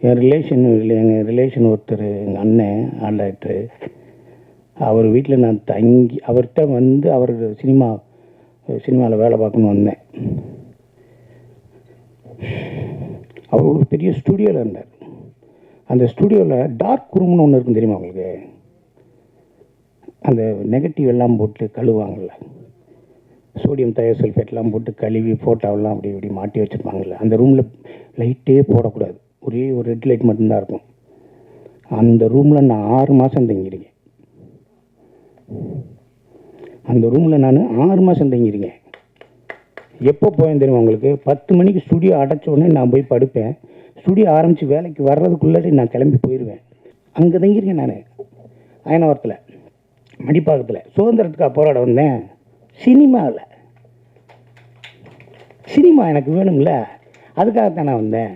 எங்கள் ரிலேஷன் ஒருத்தர், எங்கள் அண்ணன் ஆர்ட் டைரக்டரு. அவர் வீட்டில் நான் தங்கி அவர்கிட்ட வந்து அவர் சினிமாவில் வேலை பார்க்கணுன்னு வந்தேன். அவர் ஒரு பெரிய ஸ்டூடியோவில் இருந்தார். அந்த ஸ்டூடியோவில் டார்க் ரூம்னு ஒன்று இருக்கும், தெரியுமா உங்களுக்கு? அந்த நெகட்டிவ் எல்லாம் போட்டு கழுவாங்கள்ல, சோடியம் தயோசல்ஃபேட்லாம் போட்டு கழுவி ஃபோட்டோவெல்லாம் அப்படி இப்படி மாட்டி வச்சுருப்பாங்கள்ல, அந்த ரூமில் லைட்டே போடக்கூடாது, ஒரே ஒரு ரெட் லைட் மட்டும்தான் இருக்கும். அந்த ரூமில் நான் 6 மாதம் தங்கியிருக்கேன். அந்த ரூமில் நான் 6 மாதம் தங்கியிருக்கேன். எப்போ போவேன் தெரியுமா உங்களுக்கு? 10 மணிக்கு ஸ்டுடியோ அடைச்ச உடனே நான் போய் படுப்பேன். ஸ்டுடியோ ஆரம்பித்து வேலைக்கு வர்றதுக்குள்ளே நான் கிளம்பி போயிடுவேன். அங்கே தங்கியிருக்கேன் நான், அயனவரத்தில், மடிப்பாக்கத்தில். சுதந்திரத்துக்காக போராட வந்தேன். சினிமா எனக்கு வேணும்ல, அதுக்காகத்தான் நான் வந்தேன்.